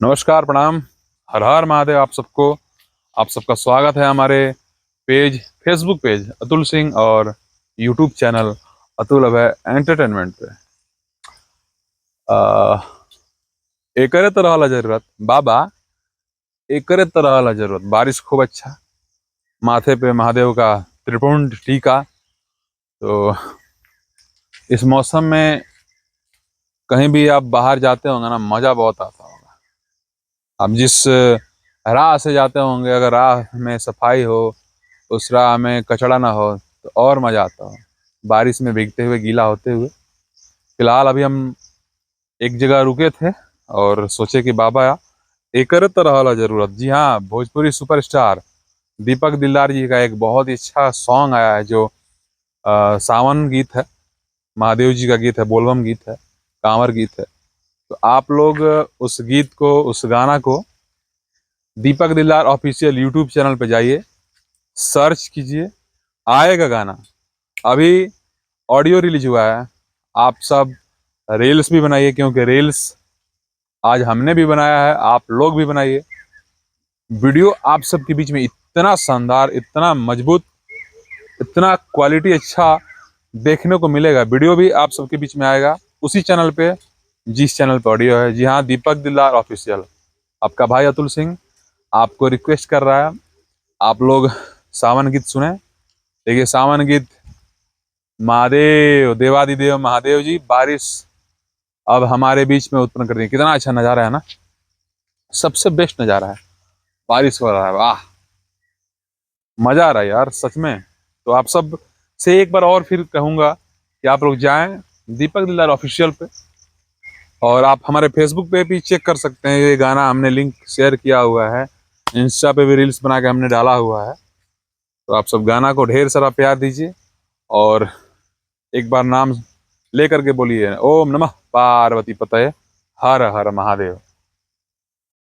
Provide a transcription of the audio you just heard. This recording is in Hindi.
नमस्कार, प्रणाम। हर हर महादेव आप सबको। आप सबका स्वागत है हमारे फेसबुक पेज अतुल सिंह और यूट्यूब चैनल अतुल अभय एंटरटेनमेंट पे। एकरे तो रहला जरूरत बाबा, एकरे तो रहला जरूरत। बारिश खूब अच्छा, माथे पे महादेव का त्रिपुंड टीका। तो इस मौसम में कहीं भी आप बाहर जाते होंगे ना, मजा बहुत आता होगा। आप जिस राह से जाते होंगे, अगर राह में सफाई हो, उस राह में कचड़ा ना हो, तो और मजा आता हो बारिश में भीगते हुए, गीला होते हुए। फिलहाल अभी हम एक जगह रुके थे और सोचे कि बाबा एकरे तो रहला जरूरत। जी हाँ, भोजपुरी सुपरस्टार दीपक दिलदार जी का एक बहुत ही अच्छा सॉन्ग आया है, जो सावन गीत है, महादेव जी का गीत है, बोलबम गीत है, कांवर गीत है। तो आप लोग उस गीत को, उस गाना को दीपक दिलदार ऑफिशियल यूट्यूब चैनल पे जाइए, सर्च कीजिए, आएगा गाना। अभी ऑडियो रिलीज हुआ है। आप सब रील्स भी बनाइए, क्योंकि रील्स आज हमने भी बनाया है, आप लोग भी बनाइए। वीडियो आप सबके बीच में इतना शानदार, इतना मजबूत, इतना क्वालिटी अच्छा देखने को मिलेगा। वीडियो भी आप सबके बीच में आएगा उसी चैनल पे, जिस चैनल पे ऑडियो है। जी हाँ, दीपक दिलदार ऑफिशियल। आपका भाई अतुल सिंह आपको रिक्वेस्ट कर रहा है, आप लोग सावन गीत सुने। देखिए, सावन गीत, महादेव देवादिदेव महादेव जी बारिश अब हमारे बीच में उत्पन्न कर दी। कितना अच्छा नजारा है ना, सबसे बेस्ट नजारा है। बारिश हो रहा है, वाह, मजा आ रहा है यार सच में। तो आप सब से एक बार और फिर कहूंगा कि आप लोग जाएं दीपक दिलदार ऑफिशियल पे, और आप हमारे फेसबुक पे भी चेक कर सकते हैं। ये गाना हमने लिंक शेयर किया हुआ है, इंस्टा पे भी रील्स बना के हमने डाला हुआ है। तो आप सब गाना को ढेर सारा प्यार दीजिए और एक बार नाम लेकर के बोलिए, ओम नमः पार्वती पतये हर हर महादेव।